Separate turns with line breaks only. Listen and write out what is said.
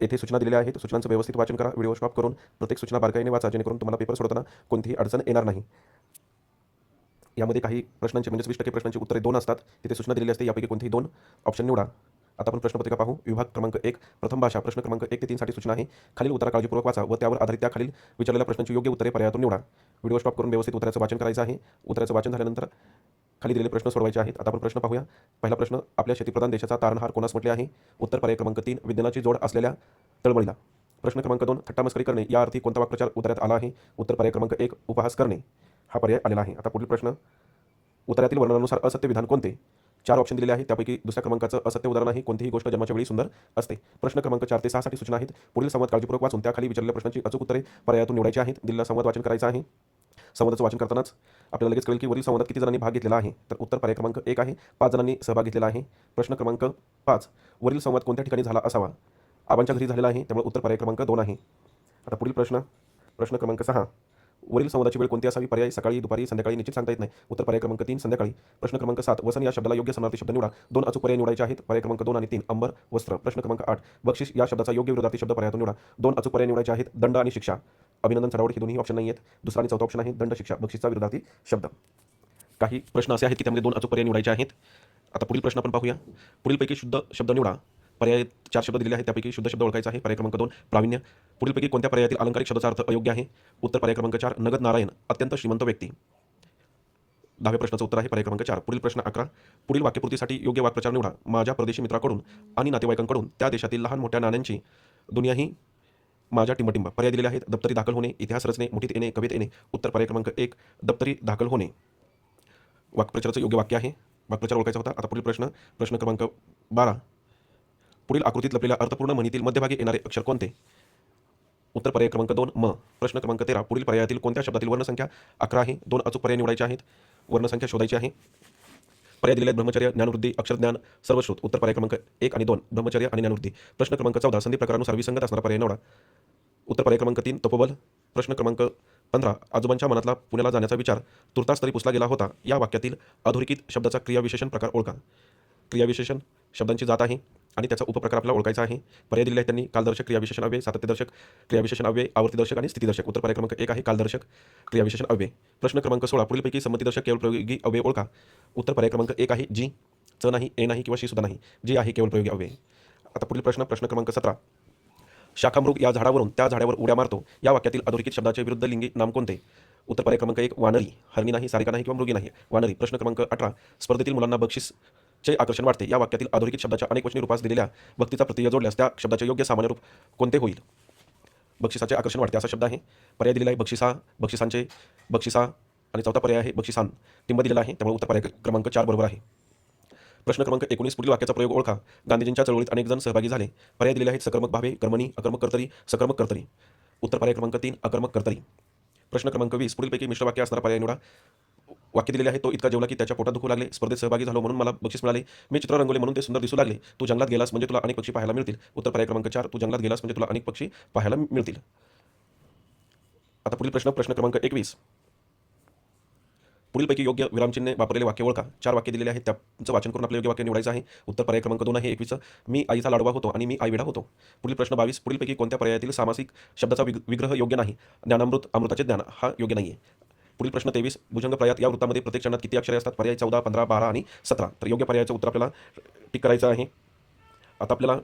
येथे सूचना दिलेल्या आहेत. सूचनांचं व्यवस्थित वाचन करा. व्हिडिओ स्टॉप करून प्रत्येक सूचना बारकाईने वाचा, जेणेकरून तुम्हाला पेपर सोडवताना कोणतीही अडचण येणार नाही. यामध्ये काही प्रश्नांचे म्हणजे 20% प्रश्नांची उत्तरे 2 असतात. तिथे सूचना दिलेली असते. यापैकी कोणतेही 2 ऑप्शन निवडा. आता आपण प्रश्नपत्रिका पाहू. विभाग क्रमांक 1 प्रथम भाषा प्रश्न क्रमांक 1 ते 3 साठी सूचना आहे. खालील उत्तर काळजीपूर्वक वाचा व त्यावर आधारित त्या खालील विचारलेल्या प्रश्नांची योग्य उत्तरे पर्यायातून निवडा. व्हिडिओ स्टॉप करून व्यवस्थित उत्तराचं वाचन करायचं आहे. उत्तराचं वाचन झाल्यानंतर खाली दिलेले प्रश्न सोडवायचे आहेत. आता आपण प्रश्न पाहूया. पहिला प्रश्न, आपल्या शेतीप्रधान देशाचा तारणहार कोणास म्हटले आहे? उत्तर पर्याय क्रमांक 3 विज्ञानाची जोड असलेल्या तळमळीला. प्रश्न क्रमांक 2, थट्टा मस्करी करणे या अर्थी कोणता वाक्प्रचार उत्तरात आला आहे? उत्तर पर्याय क्रमांक 1 उपहास करणे हा पर्याय आलेला आहे. आता पुढील प्रश्न, उत्तरातील वर्णनानुसार असत्य विधान कोणते? 4 ऑप्शन दिलेले आहेत. त्यापैकी दुसऱ्या क्रमांकाचं असत्य उदाहरण आहे, कोणतीही गोष्ट जन्माच्या वेळी सुंदर असते. प्रश्न क्रमांक 4 ते 6 साठी सूचना आहेत. पुढील संवाद काळजीपूर्वक वाचून त्याखाली विचारलेल्या प्रश्नांची अचूक उत्तरे पर्यायातून निवडायची आहेत. दिलेला संवाद वाचन करायचा आहे. संवादाचं वाचन करतानाच आपल्याला लगेच कळेल की वरील संवादात किती जणांनी भाग घेतलेला आहे. तर उत्तर पर्याय क्रमांक 1 आहे, 5 जणांनी सहभाग घेतलेला आहे. प्रश्न क्रमांक 5, वरील संवाद कोणत्या ठिकाणी झाला असावा? आबांच्या घरी झालेला आहे, त्यामुळे उत्तर पर्याय क्रमांक 2 आहे. आता पुढील प्रश्न, प्रश्न क्रमांक 6, वरील संवादाची वेळ कोणती असावी? पर्याय सकाळी, दुपारी, संध्याकाळी निश्चित सांगता येत नाही. उत्तर पर्याय क्रमांक 3 संध्याकाळी. प्रश्न क्रमांक 7, वसन या शब्दाला योग्य समानार्थी शब्द निवडा. 2 अचूक पर्याय निवडायचे आहेत. पर्याय क्रमांक 2 आणि 3 अंबर, वस्त्र. प्रश्न क्रमांक 8, बक्षीस या शब्दाचा योग्य विरोधार्थी शब्द पर्यायातून निवडा. 2 अचूक पर्याय निवडायचे आहेत. दंड आणि शिक्षा. अभिनंदन, चढाओढ ही दोन्ही ऑप्शन नाही आहेत. दुसरा आणि चौथा ऑप्शन आहे दंड, शिक्षा, बक्षीसचा विरोधार्थी शब्द. काही प्रश्न असे आहेत की त्यामध्ये 2 अचूक पर्याय निवडायचे आहेत. आता पुढील प्रश्न आपण पाहूया. पुढीलपैकी शुद्ध शब्द निवडा. पर्याय 4 शब्द दिलेले आहेत. त्यापैकी शुद्ध शब्द ओळखायचा आहे. पर्याय क्रमांक 2 प्रावीण्य. पुढीलपैकी कोणत्या पर्यायातील अलंकारिक शब्दाचा अर्थ अयोग्य आहे? उत्तर पर्याय क्रमांक 4 नगद नारायण, अत्यंत श्रीमंत व्यक्ती. 10व्या प्रश्नाचं उत्तर आहे पर्याय क्रमांक 4. पुढील प्रश्न 11, पुढील वाक्यपूर्तीसाठी योग्य वाक्प्रचार निवडा. माझ्या परदेशी मित्राकडून आणि नातेवाईकांकडून त्या देशातील लहान मोठ्या नाण्यांची दुनिया ही माझ्या टिंबटिंब. पर्याय दिलेले आहेत. दप्तरी दाखल होणे, इतिहास रचणे, मुठीत येणे, कवित येणे. उत्तर पर्याय क्रमांक 1 दप्तरी दाखल होणे वाक्प्रचाराचं योग्य वाक्य आहे. वाक्प्रचार ओळखायचा होता. आता पुढील प्रश्न, प्रश्न क्रमांक 12, पुढील आकृतीत लपलेल्या अर्थपूर्ण म्हणीतील मध्यभागी येणारे अक्षर कोणते? उत्तर पर्याय क्रमांक 2 म. प्रश्न क्रमांक 13, पुढील पर्यायातील कोणत्या शब्दातील वर्णसंख्या 11 आहे? 2 अचूक पर्याय निवडायचे आहेत. वर्णसंख्या शोधायची आहे. पर्याय दिलेले आहेत ब्रह्मचर्य, ज्ञानवृद्धी, अक्षरज्ञान, सर्वश्रुत. उत्तर पर्याय क्रमांक 1 आणि 2 ब्रह्मचर्य आणि ज्ञानवृद्धी. प्रश्न क्रमांक 14, संधी प्रकारानुसार विसंगत असणारा पर्याय निवडा. उत्तर पर्याय क्रमांक 3 तपोबल. प्रश्न क्रमांक 15, आजोबांच्या मनातला पुण्याला जाण्याचा विचार तुर्तास तरी पुसला गेला होता. या वाक्यातील अधोरेखित शब्दाचा क्रियाविशेषण प्रकार ओळखा. क्रियाविशेषण शब्दांची जात आहे आणि त्याचा उपप्रकार आपल्याला ओळखायचा आहे. पर्याय दिलेले आहेत त्यांनी कालदर्शक, क्रियाविशेषण अव्यय, सातत्यदर्शक, क्रियाविशेषण अव्यय, आवर्तीदर्शक आणि स्थितीदर्शक. उत्तर पर्याय क्रमांक 1 आहे कालदर्शक, क्रियाविशेषण अव्यय. प्रश्न क्रमांक 16, पुढीलपैकी संमतीदर्शक केवळप्रयोगी अव्यय ओळखा. उत्तर पर्याय क्रमांक 1 आहे जी, च नाही, ए नाही किंवा शी सुद्धा नाही. जी आहे केवळप्रयोगी अव्यय. आता पुढील प्रश्न, प्रश्न क्रमांक 17, शाखामृग या झाडावरून त्या झाडावर उड्या मारतो. या वाक्यातील अधोरेखित शब्दाचे विरुद्ध लिंगी नाम कोणते? उत्तर पर्याय क्रमांक 1 वानरी, हरणी नाही, सारिका नाही किंवा मृगी नाही, वानरी. प्रश्न क्रमांक 18, स्पर्धेतील मुलांना बक्षीसचे आकर्षण वाटते. या वाक्यातील अधोरेखित शब्दाच्या अनेक वचनी रूपास दिलेल्या भक्तीचा प्रत्यय जोडल्यास त्या शब्दाचे योग्य सामान्य रूप कोणते होईल? बक्षिसाचे आकर्षण वाटते असा शब्द आहे. पर्याय दिलेला आहे बक्षिसा, बक्षिसांचे, बक्षिसा आणि चौथा पर्याय आहे बक्षिसां. टिंब दिलेला आहे, त्यामुळे उत्तर पर्याय क्रमांक 4 बरोबर आहे. प्रश्न क्रमांक 19, पुढील वाक्याचा प्रयोग ओळखा. गांधीजींच्या चळवळीत अनेक जण सहभागी झाले. पर्याय दिलेले आहेत सकर्मक भावे, कर्मणी, अकर्मक कर्तरी, सकर्मक कर्तरी. उत्तर पर्याय क्रमांक 3 अकर्मक कर्तरी. प्रश्न क्रमांक 20, पुढीलपैकी मिश्र वाक्य असणारा पर्याय निवडा. वाक्य दिलेले आहे, तो इतका जेवला की त्याच्या पोटात दुखू लागले. स्पर्धेत सहभागी झालो म्हणून मला बक्षीस मिळाले. मी चित्र रंगवले म्हणून ते सुंदर दिसू लागले. तू जंगलात गेलास म्हणजे तुला अनेक पक्षी पाहायला मिळतील. उत्तर पर्याय क्रमांक 4 तू जंगलात गेलास म्हणजे तुला अनेक पक्षी पाहायला मिळतील. आता पुढील प्रश्न, प्रश्न क्रमांक 21, पुढीलपैकी योग्य विरामचिन्हे वापरलेले वाक्य ओळखा. 4 वाक्य दिलेले आहेत, त्याचं वाचन करून आपलं योग्य वाक्य निवडायचं आहे. उत्तर पर्याय क्रमांक 2 आहे 21, मी आईचा लाडवा होतो आणि मी आईवेडा होतो. पुढील प्रश्न 22, पुढीलपैकी कोणत्या पर्यायातील सामासिक शब्दाचा विग्रह योग्य नाही? ज्ञानामृत, अमृताचे ज्ञान हा योग्य नाही आहे. पुढील प्रश्न 23, भुजंगप्रायात या वृत्तामध्ये प्रत्येक चरणात किती अक्षरे असतात? पर्याय 14, 15, 12 आणि 17. तर योग्य पर्यायाचं उत्तर आपल्याला टिक करायचं आहे. आता आपल्याला